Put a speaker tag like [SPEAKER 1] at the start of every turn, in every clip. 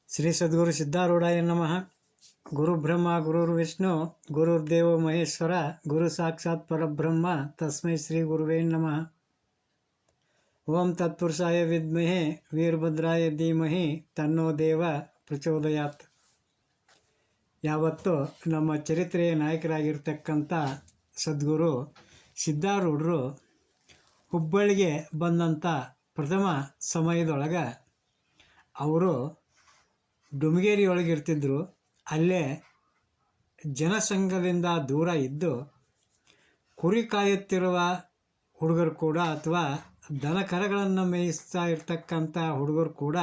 [SPEAKER 1] ಶ್ರೀ ಸದ್ಗುರು ಸಿದ್ಧಾರೂಢಾಯ ನಮಃ. ಗುರು ಬ್ರಹ್ಮ ಗುರುರ್ವಿಷ್ಣು ಗುರುರ್ದೇವೋ ಮಹೇಶ್ವರ ಗುರು ಸಾಕ್ಷಾತ್ ಪರಬ್ರಹ್ಮ ತಸ್ಮೈ ಶ್ರೀ ಗುರುವೇ ನಮಃ. ಓಂ ತತ್ಪುರುಷಾಯ ವಿದ್ಮಹೆ ವೀರಭದ್ರಾಯ ಧೀಮಹಿ ತನ್ನೋ ದೇವ ಪ್ರಚೋದಯಾತ್. ಯಾವತ್ತು ನಮ್ಮ ಚರಿತ್ರೆಯ ನಾಯಕರಾಗಿರ್ತಕ್ಕಂಥ ಸದ್ಗುರು ಸಿದ್ಧಾರೂಢರು ಹುಬ್ಬಳ್ಳಿಗೆ ಬಂದಂಥ ಪ್ರಥಮ ಸಮಯದೊಳಗೆ ಅವರು ಡುಮಗೇರಿಯೊಳಗಿರ್ತಿದ್ರು. ಅಲ್ಲೇ ಜನಸಂಘದಿಂದ ದೂರ ಇದ್ದು ಕುರಿ ಕಾಯುತ್ತಿರುವ ಹುಡುಗರು ಕೂಡ ಅಥವಾ ದನ ಕರಗಳನ್ನು ಮೇಯಿಸ್ತಾ ಇರ್ತಕ್ಕಂಥ ಹುಡುಗರು ಕೂಡ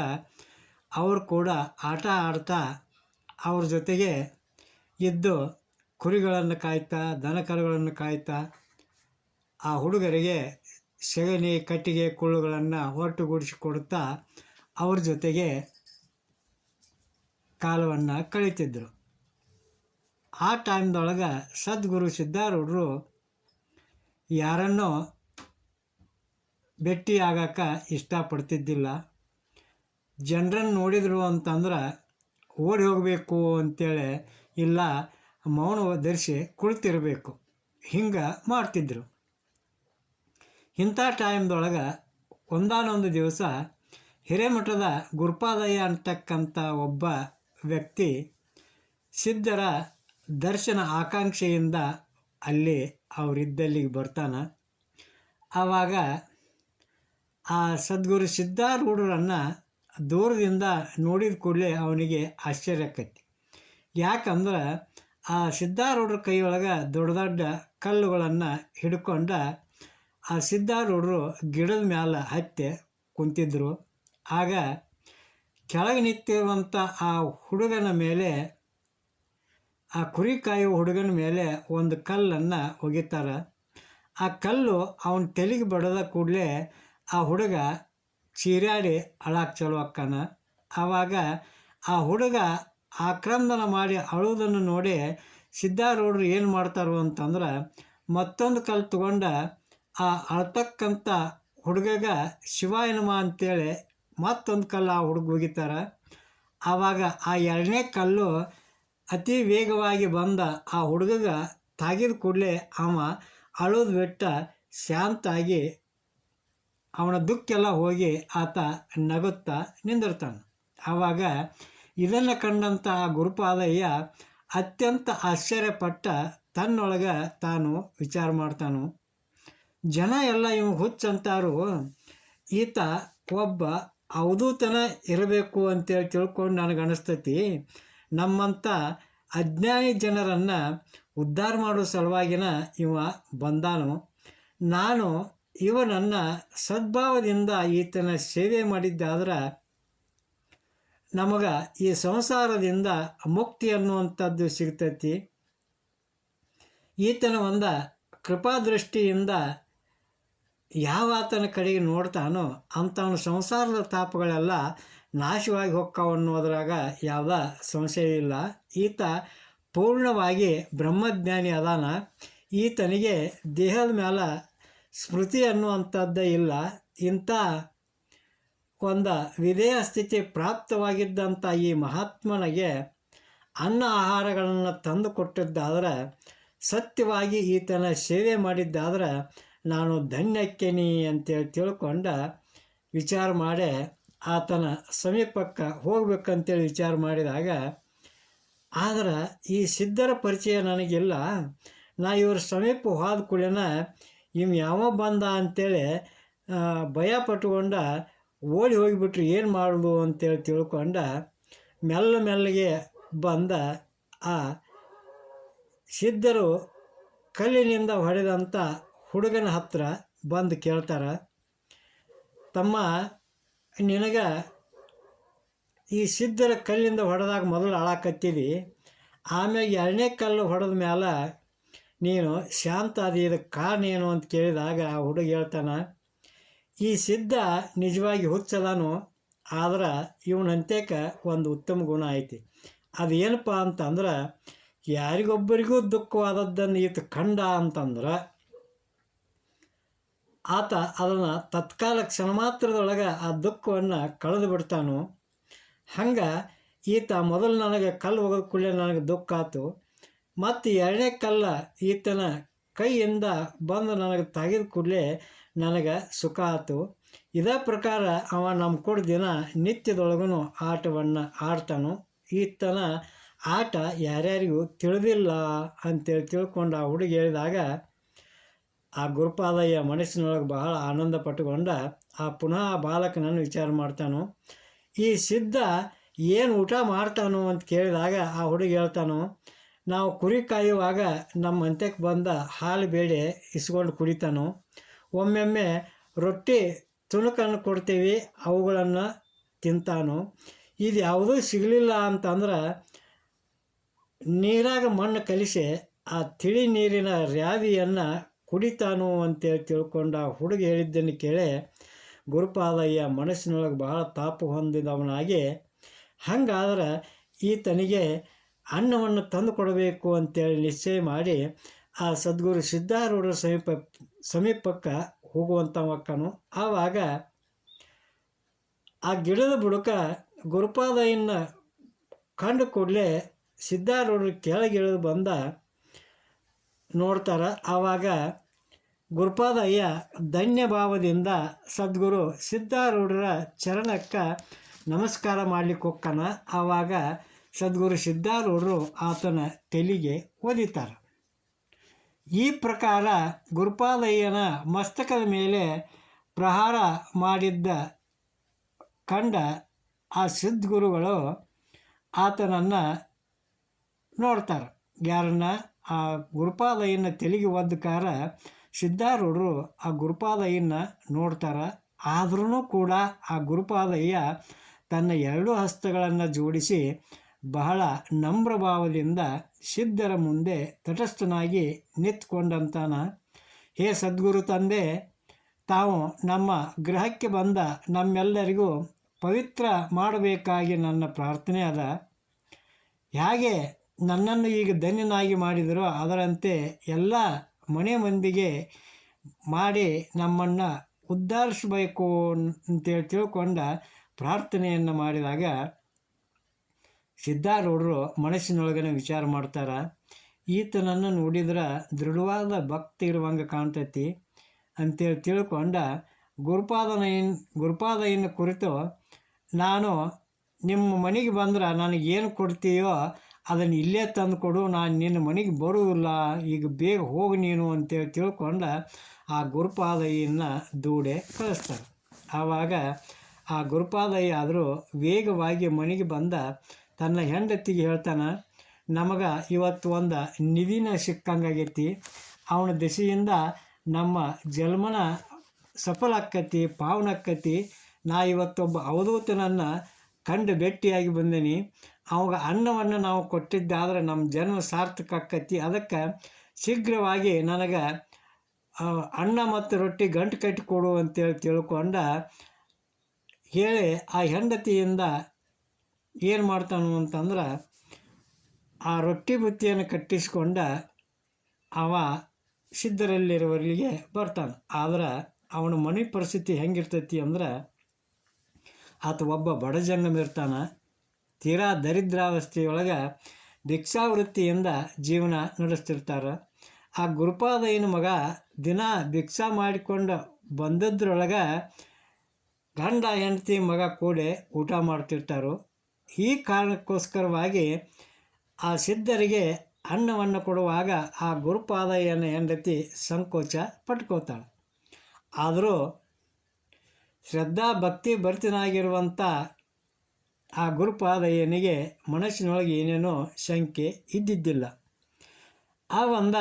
[SPEAKER 1] ಅವರು ಕೂಡ ಆಟ ಆಡ್ತಾ ಅವ್ರ ಜೊತೆಗೆ ಇದ್ದು ಕುರಿಗಳನ್ನು ಕಾಯ್ತಾ ದನ ಕರುಗಳನ್ನು ಕಾಯ್ತಾ ಆ ಹುಡುಗರಿಗೆ ಸೆಗಣಿ ಕಟ್ಟಿಗೆ ಕುಳ್ಳುಗಳನ್ನು ಒಟ್ಟುಗೂಡಿಸಿಕೊಡುತ್ತಾ ಅವ್ರ ಜೊತೆಗೆ ಕಾಲವನ್ನು ಕಳೀತಿದ್ರು. ಆ ಟೈಮ್ದೊಳಗೆ ಸದ್ಗುರು ಸಿದ್ಧಾರೂಢರು ಯಾರನ್ನೋ ಭೇಟಿ ಆಗಕ್ಕೆ ಇಷ್ಟಪಡ್ತಿದ್ದಿಲ್ಲ. ಜನರನ್ನು ನೋಡಿದರು ಅಂತಂದ್ರೆ ಓಡಿ ಹೋಗಬೇಕು ಅಂತೇಳಿ ಇಲ್ಲ ಮೌನ ಧರಿಸಿ ಕುಳಿತಿರಬೇಕು, ಹಿಂಗೆ ಮಾಡ್ತಿದ್ರು. ಇಂಥ ಟೈಮ್ದೊಳಗೆ ಒಂದಾನೊಂದು ದಿವಸ ಹಿರೇಮಠದ ಗುರುಪಾದಯ್ಯ ಅಂತಕ್ಕಂಥ ಒಬ್ಬ ವ್ಯಕ್ತಿ ಸಿದ್ಧರ ದರ್ಶನ ಆಕಾಂಕ್ಷೆಯಿಂದ ಅಲ್ಲಿ ಅವರಿದ್ದಲ್ಲಿಗೆ ಬರ್ತಾನೆ. ಆವಾಗ ಆ ಸದ್ಗುರು ಸಿದ್ಧಾರೂಢರನ್ನು ದೂರದಿಂದ ನೋಡಿದ ಕೂಡಲೇ ಅವನಿಗೆ ಆಶ್ಚರ್ಯಕ್ಕೈತಿ. ಯಾಕಂದ್ರೆ ಆ ಸಿದ್ಧಾರೂಢರ ಕೈಯೊಳಗೆ ದೊಡ್ಡ ದೊಡ್ಡ ಕಲ್ಲುಗಳನ್ನು ಹಿಡ್ಕೊಂಡ ಆ ಸಿದ್ಧಾರೂಢರು ಗಿಡದ ಮ್ಯಾಲೆ ಹತ್ತಿ ಕುಂತಿದ್ರು. ಆಗ ಕೆಳಗೆ ನಿಂತಿರುವಂಥ ಆ ಹುಡುಗನ ಮೇಲೆ, ಆ ಕುರಿ ಕಾಯುವ ಹುಡುಗನ ಮೇಲೆ ಒಂದು ಕಲ್ಲನ್ನು ಒಗಿತಾರೆ. ಆ ಕಲ್ಲು ಅವನ ತಲೆಗೆ ಬಡದ ಕೂಡಲೇ ಆ ಹುಡುಗ ಚೀರಾಡಿ ಅಳಕ್ಕೆ ಚಲೋ ಅಕ್ಕಾನ. ಆವಾಗ ಆ ಹುಡುಗ ಆಕ್ರಂದನ ಮಾಡಿ ಅಳುವುದನ್ನು ನೋಡಿ ಸಿದ್ಧಾರೂಢರು ಏನು ಮಾಡ್ತಾರೋ ಅಂತಂದ್ರೆ ಮತ್ತೊಂದು ಕಲ್ಲು ತಗೊಂಡ ಆ ಅಳ್ತಕ್ಕಂಥ ಹುಡುಗಗ ಶಿವಾಯ ನಮಃ ಅಂತೇಳಿ ಮತ್ತೊಂದು ಕಲ್ಲು ಆ ಹುಡುಗ ಒಗಿತಾರೆ. ಆವಾಗ ಆ ಎರಡನೇ ಕಲ್ಲು ಅತಿ ವೇಗವಾಗಿ ಬಂದ ಆ ಹುಡುಗಗ ತಾಗಿದ ಕೂಡಲೇ ಅವ ಅಳೋದು ಬಿಟ್ಟ ಶಾಂತಾಗಿ ಅವನ ದುಃಖೆಲ್ಲ ಹೋಗಿ ಆತ ನಗುತ್ತಾ ನಿಂದಿರ್ತಾನೆ. ಆವಾಗ ಇದನ್ನು ಕಂಡಂಥ ಆ ಗುರುಪಾದಯ್ಯ ಅತ್ಯಂತ ಆಶ್ಚರ್ಯಪಟ್ಟ ತನ್ನೊಳಗೆ ತಾನು ವಿಚಾರ ಮಾಡ್ತಾನು. ಜನ ಎಲ್ಲ ಇವು ಹುಚ್ಚಂತಾರು, ಈತ ಒಬ್ಬ ಅವಧೂತನ ಇರಬೇಕು ಅಂತೇಳಿ ತಿಳ್ಕೊಂಡು ನನಗೆ ಅನಿಸ್ತೈತಿ. ನಮ್ಮಂಥ ಅಜ್ಞಾನಿ ಜನರನ್ನು ಉದ್ಧಾರ ಮಾಡೋ ಸಲುವಾಗಿನ ಇವ ಬಂದಾನು. ನಾನು ಇವನನ್ನು ಸದ್ಭಾವದಿಂದ ಈತನ ಸೇವೆ ಮಾಡಿದ್ದಾದ್ರೆ ನಮಗೆ ಈ ಸಂಸಾರದಿಂದ ಮುಕ್ತಿ ಅನ್ನುವಂಥದ್ದು ಸಿಗ್ತೈತಿ. ಈತನ ಒಂದು ಕೃಪಾದೃಷ್ಟಿಯಿಂದ ಯಾವ ಆತನ ಕಡೆಗೆ ನೋಡ್ತಾನೋ ಅಂಥವನ ಸಂಸಾರದ ತಾಪಗಳೆಲ್ಲ ನಾಶವಾಗಿ ಹೋಗ್ತಾವ ಅನ್ನೋದ್ರಾಗ ಯಾವುದೇ ಸಂಶಯ ಇಲ್ಲ. ಈತ ಪೂರ್ಣವಾಗಿ ಬ್ರಹ್ಮಜ್ಞಾನಿ ಅದಾನ. ಈತನಿಗೆ ದೇಹದ ಮೇಲೆ ಸ್ಮೃತಿ ಅನ್ನುವಂಥದ್ದೇ ಇಲ್ಲ. ಇಂಥ ಒಂದು ವಿಧೇಯ ಸ್ಥಿತಿ ಪ್ರಾಪ್ತವಾಗಿದ್ದಂಥ ಈ ಮಹಾತ್ಮನಿಗೆ ಅನ್ನ ಆಹಾರಗಳನ್ನು ತಂದು ಕೊಟ್ಟಿದ್ದಾದ್ರೆ, ಸತ್ಯವಾಗಿ ಈತನ ಸೇವೆ ಮಾಡಿದ್ದಾದ್ರೆ ನಾನು ಧನ್ಯಕ್ಕೇನಿ ಅಂತೇಳಿ ತಿಳ್ಕೊಂಡ ವಿಚಾರ ಮಾಡಿ ಆತನ ಸಮೀಪಕ್ಕೆ ಹೋಗ್ಬೇಕಂತೇಳಿ ವಿಚಾರ ಮಾಡಿದಾಗ, ಆದ್ರೆ ಈ ಸಿದ್ಧರ ಪರಿಚಯ ನನಗಿಲ್ಲ. ನಾ ಇವ್ರ ಸಮೀಪ ಹೋದ ಕೂಡಲೇನ ಇವ್ ಯಾವ ಬಂದ ಅಂಥೇಳಿ ಭಯ ಪಟ್ಕೊಂಡ ಓಡಿ ಹೋಗಿಬಿಟ್ರು, ಏನು ಮಾಡೋದು ಅಂತೇಳಿ ತಿಳ್ಕೊಂಡ ಮೆಲ್ಲಗೆ ಬಂದ ಆ ಸಿದ್ಧರು ಕಲ್ಲಿನಿಂದ ಹೊಡೆದಂಥ ಹುಡುಗನ ಹತ್ರ ಬಂದು ಕೇಳ್ತಾರೆ, ತಮ್ಮ ನಿನಗೆ ಈ ಸಿದ್ಧರ ಕಲ್ಲಿಂದ ಹೊಡೆದಾಗ ಮೊದಲು ಅಳಾಕತ್ತೀವಿ, ಆಮೇಲೆ ಎರಡನೇ ಕಲ್ಲು ಹೊಡೆದ ಮೇಲೆ ನೀನು ಶಾಂತ ಅದು ಇದಕ್ಕೆ ಕಾರಣ ಏನು ಅಂತ ಕೇಳಿದಾಗ ಆ ಹುಡುಗ ಹೇಳ್ತಾನೆ, ಈ ಸಿದ್ಧ ನಿಜವಾಗಿ ಹುಚ್ಚದಾನು, ಆದ್ರೆ ಇವನಂತೇಕ ಒಂದು ಉತ್ತಮ ಗುಣ ಐತಿ. ಅದು ಏನಪ್ಪ ಅಂತಂದ್ರೆ ಯಾರಿಗೊಬ್ಬರಿಗೂ ದುಃಖವಾದದ್ದನ್ನು ಈತ ಕಂಡ ಅಂತಂದ್ರೆ ಆತ ಅದನ್ನು ತತ್ಕಾಲ ಕ್ಷಣ ಮಾತ್ರದೊಳಗೆ ಆ ದುಃಖವನ್ನು ಕಳೆದು ಬಿಡ್ತಾನು. ಹಂಗೆ ಈತ ಮೊದಲು ನನಗೆ ಕಲ್ಲು ಒಗೆದ ಕೂಡಲೇ ನನಗೆ ದುಃಖ ಆಯ್ತು. ಮತ್ತು ಎರಡನೇ ಕಲ್ಲ ಈತನ ಕೈಯಿಂದ ಬಂದು ನನಗೆ ತೆಗೆದ ಕೂಡಲೇ ನನಗೆ ಸುಖ ಆಯ್ತು. ಇದೇ ಪ್ರಕಾರ ಅವ ನಮ್ಮ ಕೂಡ ದಿನ ನಿತ್ಯದೊಳಗೂ ಆಟವನ್ನು ಆಡ್ತಾನು. ಈತನ ಆಟ ಯಾರ್ಯಾರಿಗೂ ತಿಳಿದಿಲ್ಲ ಅಂತೇಳಿ ತಿಳ್ಕೊಂಡು ಆ ಹುಡುಗಿ ಹೇಳಿದಾಗ ಆ ಗುರುಪಾದಯ್ಯ ಮನಸ್ಸಿನೊಳಗೆ ಬಹಳ ಆನಂದ ಪಟ್ಟುಕೊಂಡ ಪುನಃ ಆ ಬಾಲಕನನ್ನು ವಿಚಾರ ಮಾಡ್ತಾನು. ಈ ಸಿದ್ಧ ಏನು ಊಟ ಮಾಡ್ತಾನು ಅಂತ ಕೇಳಿದಾಗ ಆ ಹುಡುಗಿ ಹೇಳ್ತಾನು, ನಾವು ಕುರಿ ಕಾಯುವಾಗ ನಮ್ಮ ಅಂತ್ಯಕ್ಕೆ ಬಂದ ಹಾಲು ಬೇಳೆ ಇಸ್ಕೊಂಡು ಕುಡಿತಾನು. ಒಮ್ಮೊಮ್ಮೆ ರೊಟ್ಟಿ ತುಣುಕನ್ನು ಕೊಡ್ತೀವಿ, ಅವುಗಳನ್ನು ತಿಂತಾನು. ಇದು ಯಾವುದೂ ಸಿಗಲಿಲ್ಲ ಅಂತಂದ್ರೆ ನೀರಾಗ ಮಣ್ಣು ಕಲಿಸಿ ಆ ತಿಳಿ ನೀರಿನ ರ್ಯಾವಿಯನ್ನು ಕುಡಿತಾನು ಅಂತೇಳಿ ತಿಳ್ಕೊಂಡ ಹುಡುಗಿ ಹೇಳಿದ್ದನ್ನು ಕೇಳಿ ಗುರುಪಾದಯ್ಯ ಮನಸ್ಸಿನೊಳಗೆ ಬಹಳ ತಾಪು ಹೊಂದಿದವನಾಗಿ, ಹಂಗಾದ್ರೆ ಈತನಿಗೆ ಅನ್ನವನ್ನು ತಂದು ಕೊಡಬೇಕು ಅಂತೇಳಿ ನಿಶ್ಚಯ ಮಾಡಿ ಆ ಸದ್ಗುರು ಸಿದ್ಧಾರೂಢರ ಸಮೀಪಕ್ಕೆ ಹೋಗುವಂಥ ಮಕ್ಕನು. ಆವಾಗ ಆ ಗಿಡದ ಬುಡಕ ಗುರುಪಾದಯ್ಯನ ಕಂಡು ಕೂಡಲೇ ಸಿದ್ಧಾರೂಢರು ಕೆಳಗಿಳಿದು ಬಂದ ನೋಡ್ತಾರೆ. ಆವಾಗ ಗುರುಪಾದಯ್ಯ ಧನ್ಯಭಾವದಿಂದ ಸದ್ಗುರು ಸಿದ್ಧಾರೂಢರ ಚರಣಕ್ಕೆ ನಮಸ್ಕಾರ ಮಾಡಲಿಕ್ಕೆ ಹೋಗ್ತಾನ. ಆವಾಗ ಸದ್ಗುರು ಸಿದ್ಧಾರೂಢರು ಆತನ ತಲೆಗೆ ಒದಿತಾರೆ. ಈ ಪ್ರಕಾರ ಗುರುಪಾದಯ್ಯನ ಮಸ್ತಕದ ಮೇಲೆ ಪ್ರಹಾರ ಮಾಡಿದ್ದ ಕಂಡ ಆ ಸಿದ್ಧಗುರುಗಳು ಆತನನ್ನು ನೋಡ್ತಾರೆ. ಯಾರನ್ನ? ಆ ಗುರುಪಾದಯ್ಯನ ತಲೆಗೆ ಒದ್ದಕಾರ ಸಿದ್ಧಾರೂಢರು ಆ ಗುರುಪಾದಯ್ಯನ ನೋಡ್ತಾರೆ. ಆದ್ರೂ ಕೂಡ ಆ ಗುರುಪಾದಯ್ಯ ತನ್ನ ಎರಡು ಹಸ್ತಗಳನ್ನು ಜೋಡಿಸಿ ಬಹಳ ನಮ್ರಭಾವದಿಂದ ಸಿದ್ಧರ ಮುಂದೆ ತಟಸ್ಥನಾಗಿ ನಿಂತ್ಕೊಂಡಂತಾನ. ಹೇ ಸದ್ಗುರು ತಂದೆ, ತಾವು ನಮ್ಮ ಗೃಹಕ್ಕೆ ಬಂದ ನಮ್ಮೆಲ್ಲರಿಗೂ ಪವಿತ್ರ ಮಾಡಬೇಕಾಗಿ ನನ್ನ ಪ್ರಾರ್ಥನೆ ಅದ. ಹೇಗೆ ನನ್ನನ್ನು ಈಗ ಧನ್ಯನಾಗಿ ಮಾಡಿದರೋ ಅದರಂತೆ ಎಲ್ಲ ಮನೆ ಮಂದಿಗೆ ಮಾಡಿ ನಮ್ಮನ್ನು ಉದ್ಧರಿಸಬೇಕು ಅಂತೇಳಿ ತಿಳ್ಕೊಂಡ ಪ್ರಾರ್ಥನೆಯನ್ನು ಮಾಡಿದಾಗ ಸಿದ್ಧಾರೂಢರು ಮನಸ್ಸಿನೊಳಗನೆ ವಿಚಾರ ಮಾಡ್ತಾರೆ. ಈತನನ್ನು ನೋಡಿದ್ರೆ ದೃಢವಾದ ಭಕ್ತಿ ಇರುವಂಗೆ ಕಾಣ್ತೈತಿ ಅಂತೇಳಿ ತಿಳ್ಕೊಂಡ ಗುರುಪಾದಯ್ಯನ ಕುರಿತು, ನಾನು ನಿಮ್ಮ ಮನೆಗೆ ಬಂದ್ರೆ ನನಗೇನು ಕೊಡ್ತೀಯೋ ಅದನ್ನು ಇಲ್ಲೇ ತಂದು ಕೊಡು, ನಾನು ನಿನ್ನ ಮನೆಗೆ ಬರುವುದಿಲ್ಲ, ಈಗ ಬೇಗ ಹೋಗಿ ನೀನು ಅಂತೇಳಿ ತಿಳ್ಕೊಂಡ ಆ ಗುರುಪಾದಯ್ಯನ ದೂಡೆ ಕಳಿಸ್ತಾರೆ. ಆವಾಗ ಆ ಗುರುಪಾದಯ್ಯ ಆದರೂ ವೇಗವಾಗಿ ಮನೆಗೆ ಬಂದ ತನ್ನ ಹೆಂಡತಿಗೆ ಹೇಳ್ತಾನೆ, ನಮಗೆ ಇವತ್ತು ಒಂದು ನಿಧಿನ ಸಿಕ್ಕಂಗಾಗೈತಿ, ಅವನ ದೆಸೆಯಿಂದ ನಮ್ಮ ಜನ್ಮನ ಸಫಲ ಆಕ್ಕತಿ, ಪಾವನ ಆಕ್ಕತಿ. ನಾ ಇವತ್ತೊಬ್ಬ ಅವಧೂತನನ್ನು ಕಂಡು ಭೇಟಿಯಾಗಿ ಬಂದೀನಿ. ಅವಾಗ ಅನ್ನವನ್ನು ನಾವು ಕೊಟ್ಟಿದ್ದಾದ್ರೆ ನಮ್ಮ ಜನ್ಮ ಸಾರ್ಥಕ ಆಕ್ಕತಿ. ಅದಕ್ಕೆ ಶೀಘ್ರವಾಗಿ ನನಗೆ ಅನ್ನ ಮತ್ತು ರೊಟ್ಟಿ ಗಂಟು ಕಟ್ಟಿ ಕೊಡು ಅಂತೇಳಿ ತಿಳ್ಕೊಂಡ ಹೇಳಿ ಆ ಹೆಂಡತಿಯಿಂದ ಏನು ಮಾಡ್ತಾನು ಅಂತಂದ್ರೆ ಆ ರೊಟ್ಟಿ ಬುತ್ತಿಯನ್ನು ಕಟ್ಟಿಸ್ಕೊಂಡ ಅವ ಸಿದ್ಧರಲ್ಲಿರುವವರಿಗೆ ಬರ್ತಾನೆ. ಆದ್ರೆ ಅವನ ಮನೆ ಪರಿಸ್ಥಿತಿ ಹೆಂಗಿರ್ತೈತಿ ಅಂದ್ರೆ ಆತ ಒಬ್ಬ ಬಡ ಜಂಗಮ ಇರ್ತಾನೆ. ತೀರಾ ದರಿದ್ರಾವಸ್ಥೆಯೊಳಗೆ ಭಿಕ್ಷಾವೃತ್ತಿಯಿಂದ ಜೀವನ ನಡೆಸ್ತಿರ್ತಾರೆ. ಆ ಗುರುಪಾದಯ್ಯನ ಮಗ ದಿನ ಭಿಕ್ಷಾ ಮಾಡಿಕೊಂಡು ಬಂದದ್ರೊಳಗೆ ಗಂಡ ಹೆಂಡತಿ ಮಗ ಕೂಡಿ ಊಟ ಮಾಡ್ತಿರ್ತಾರೋ. ಈ ಕಾರಣಕ್ಕೋಸ್ಕರವಾಗಿ ಆ ಸಿದ್ಧರಿಗೆ ಅನ್ನವನ್ನು ಕೊಡುವಾಗ ಆ ಗುರುಪಾದಯ್ಯನ ಹೆಂಡತಿ ಸಂಕೋಚ ಪಟ್ಕೋತಾಳೆ. ಆದರೂ ಶ್ರದ್ಧಾ ಭಕ್ತಿ ಭರಿತನಾಗಿರುವಂಥ ಆ ಗುರುಪಾದಯ್ಯನಿಗೆ ಮನಸ್ಸಿನೊಳಗೆ ಏನೇನೋ ಶಂಕೆ ಇದ್ದಿದ್ದಿಲ್ಲ. ಆ ಒಂದ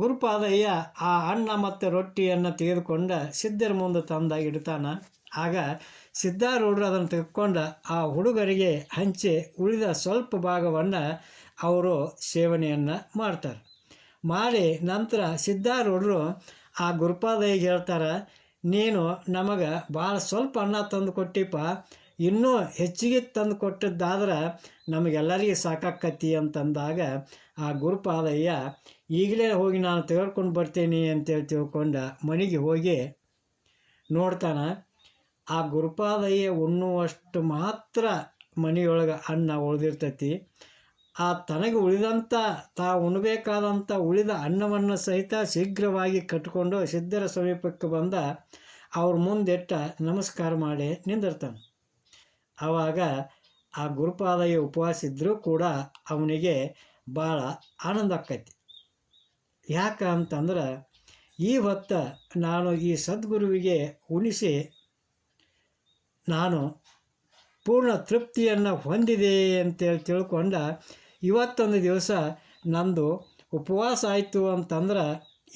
[SPEAKER 1] ಗುರುಪಾದಯ್ಯ ಆ ಅನ್ನ ಮತ್ತು ರೊಟ್ಟಿಯನ್ನು ತೆಗೆದುಕೊಂಡ ಸಿದ್ಧರ ಮುಂದೆ ತಂದ ಇಡ್ತಾನೆ. ಆಗ ಸಿದ್ಧಾರೂಢರು ಅದನ್ನು ತೆಗೆದುಕೊಂಡು ಆ ಹುಡುಗರಿಗೆ ಹಂಚಿ ಉಳಿದ ಸ್ವಲ್ಪ ಭಾಗವನ್ನು ಅವರು ಸೇವನೆಯನ್ನು ಮಾಡ್ತಾರೆ. ಮಾಡಿ ನಂತರ ಸಿದ್ಧಾರೂಢರು ಆ ಗುರುಪಾದಯ್ಯಗೆ ಹೇಳ್ತಾರೆ, ನೀನು ನಮಗೆ ಭಾಳ ಸ್ವಲ್ಪ ಅನ್ನ ತಂದು ಕೊಟ್ಟಿಪ್ಪ, ಇನ್ನೂ ಹೆಚ್ಚಿಗೆ ತಂದು ಕೊಟ್ಟದ್ದಾದ್ರೆ ನಮಗೆಲ್ಲರಿಗೆ ಸಾಕಾಕ್ಕತಿ ಅಂತಂದಾಗ ಆ ಗುರುಪಾದಯ್ಯ ಈಗಲೇ ಹೋಗಿ ನಾನು ತೆಗೆದುಕೊಂಡು ಬರ್ತೀನಿ ಅಂತೇಳಿ ತಿಳ್ಕೊಂಡು ಮನೆಗೆ ಹೋಗಿ ನೋಡ್ತಾನೆ. ಆ ಗುರುಪಾದಯ್ಯ ಉಣ್ಣುವಷ್ಟು ಮಾತ್ರ ಮನೆಯೊಳಗೆ ಅನ್ನ ಉಳಿದಿರ್ತೈತಿ. ಆ ತನಗೆ ಉಳಿದಂಥ ಉಣಬೇಕಾದಂಥ ಉಳಿದ ಅನ್ನವನ್ನು ಸಹಿತ ಶೀಘ್ರವಾಗಿ ಕಟ್ಟಿಕೊಂಡು ಸಿದ್ಧರ ಸಮೀಪಕ್ಕೆ ಬಂದ ಅವ್ರ ಮುಂದಿಟ್ಟ ನಮಸ್ಕಾರ ಮಾಡಿ ನಿಂದಿರ್ತಾನೆ. ಆವಾಗ ಆ ಗುರುಪಾದಯ್ಯ ಉಪವಾಸ ಇದ್ದರೂ ಕೂಡ ಅವನಿಗೆ ಭಾಳ ಆನಂದ ಆಕ್ಕೈತಿ. ಯಾಕೆ ಅಂತಂದ್ರೆ ಈ ಹೊತ್ತು ನಾನು ಈ ಸದ್ಗುರುವಿಗೆ ಉಣಿಸಿ ನಾನು ಪೂರ್ಣ ತೃಪ್ತಿಯನ್ನು ಹೊಂದಿದೆ ಅಂತೇಳಿ ತಿಳ್ಕೊಂಡ ಇವತ್ತೊಂದು ದಿವಸ ನಂದು ಉಪವಾಸ ಆಯಿತು ಅಂತಂದ್ರೆ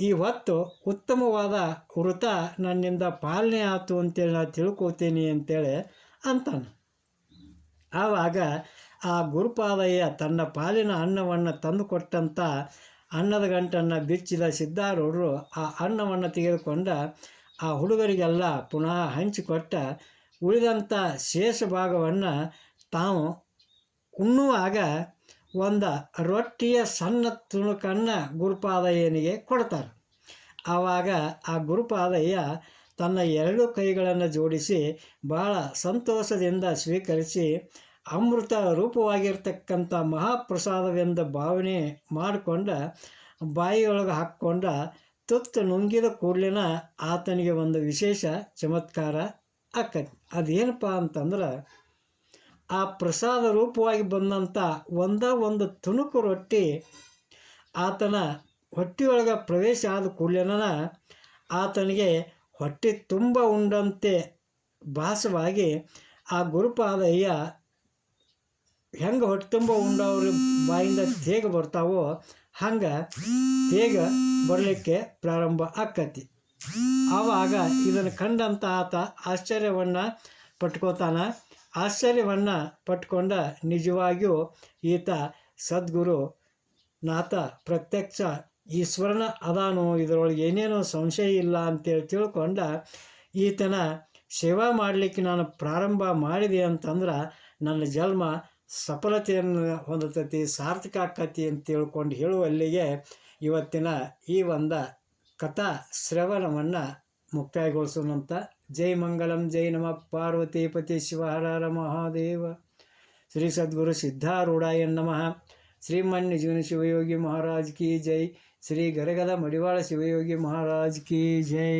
[SPEAKER 1] ಈ ಹೊತ್ತು ಉತ್ತಮವಾದ ವೃತ ನನ್ನಿಂದ ಪಾಲನೆ ಆಯಿತು ಅಂತೇಳಿ ನಾನು ತಿಳ್ಕೊತೀನಿ ಅಂತೇಳಿ ಅಂತಾನೆ. ಆವಾಗ ಆ ಗುರುಪಾದಯ್ಯ ತನ್ನ ಪಾಲಿನ ಅನ್ನವನ್ನು ತಂದು ಕೊಟ್ಟಂಥ ಅನ್ನದ ಗಂಟನ್ನು ಬಿಚ್ಚಿದ ಸಿದ್ಧಾರೂಢರು ಆ ಅನ್ನವನ್ನು ತೆಗೆದುಕೊಂಡ ಆ ಹುಡುಗರಿಗೆಲ್ಲ ಪುನಃ ಹಂಚಿಕೊಟ್ಟ ಉಳಿದಂಥ ಶೇಷ ಭಾಗವನ್ನು ತಾವು ಉಣ್ಣುವಾಗ ಒಂದು ರೊಟ್ಟಿಯ ಸಣ್ಣ ತುಣುಕನ್ನು ಗುರುಪಾದಯ್ಯನಿಗೆ ಕೊಡ್ತಾರೆ. ಆವಾಗ ಆ ಗುರುಪಾದಯ್ಯ ತನ್ನ ಎರಡು ಕೈಗಳನ್ನು ಜೋಡಿಸಿ ಭಾಳ ಸಂತೋಷದಿಂದ ಸ್ವೀಕರಿಸಿ ಅಮೃತ ರೂಪವಾಗಿರ್ತಕ್ಕಂಥ ಮಹಾಪ್ರಸಾದವೆಂದು ಭಾವನೆ ಮಾಡಿಕೊಂಡ ಬಾಯಿಯೊಳಗೆ ಹಾಕ್ಕೊಂಡ ತುತ್ತು ನುಂಗಿದ ಕೂಡಲಿನ ಆತನಿಗೆ ಒಂದು ವಿಶೇಷ ಚಮತ್ಕಾರ ಆಕ್ಕೈತಿ. ಅದೇನಪ್ಪ ಅಂತಂದ್ರೆ ಆ ಪ್ರಸಾದ ರೂಪವಾಗಿ ಬಂದಂಥ ಒಂದು ತುಣುಕು ರೊಟ್ಟಿ ಆತನ ಹೊಟ್ಟೆಯೊಳಗೆ ಪ್ರವೇಶ ಆದ ಕೂಡಲಿನ ಆತನಿಗೆ ಹೊಟ್ಟೆ ತುಂಬ ಉಂಡಂತೆ ಭಾಸವಾಗಿ ಆ ಗುರುಪಾದಯ್ಯ ಹೆಂಗೆ ಹೊಟ್ಟೆ ತುಂಬ ಉಂಡವ್ರ ಬಾಯಿಂದ ತೇಗ ಬರ್ತಾವೋ ಹಂಗೆ ತೇಗ ಬರಲಿಕ್ಕೆ ಪ್ರಾರಂಭ ಆಕ್ಕತಿ. ಆವಾಗ ಇದನ್ನು ಕಂಡಂಥ ಆತ ಆಶ್ಚರ್ಯವನ್ನು ಪಟ್ಕೋತಾನ. ಆಶ್ಚರ್ಯವನ್ನು ಪಟ್ಕೊಂಡ ನಿಜವಾಗಿಯೂ ಈತ ಸದ್ಗುರು ನಾಥ ಪ್ರತ್ಯಕ್ಷ ಈಶ್ವರನ ಅದಾನು, ಇದರೊಳಗೆ ಏನೇನೋ ಸಂಶಯ ಇಲ್ಲ ಅಂತೇಳಿ ತಿಳ್ಕೊಂಡ ಈತನ ಸೇವಾ ಮಾಡಲಿಕ್ಕೆ ನಾನು ಪ್ರಾರಂಭ ಮಾಡಿದೆ ಅಂತಂದ್ರೆ ನನ್ನ ಜನ್ಮ ಸಫಲತೆಯನ್ನು ಹೊಂದತೈತಿ, ಸಾರ್ಥಕ ಆಕ್ಕತಿ ಅಂತ ತಿಳ್ಕೊಂಡು ಹೇಳುವಲ್ಲಿಗೆ ಇವತ್ತಿನ ಈ ಒಂದು ಕಥಾ ಶ್ರವಣವನ್ನು ಮುಕ್ತಾಯಗೊಳಿಸೋಣಂತ. ಜೈ ಮಂಗಳಂ, ಜೈ ನಮಃ ಪಾರ್ವತೀಪತಿ ಶಿವ ಹರ ಹರ ಮಹಾದೇವ. ಶ್ರೀ ಸದ್ಗುರು ಸಿದ್ಧಾರೂಢಾಯ ನಮಃ. ಶ್ರೀಮನ್ನಿಜುನಿ ಶಿವಯೋಗಿ ಮಹಾರಾಜ್ ಕಿ ಜೈ. ಶ್ರೀ ಗರಗದ ಮಡಿವಾಳ ಶಿವಯೋಗಿ ಮಹಾರಾಜ್ ಕಿ ಜೈ.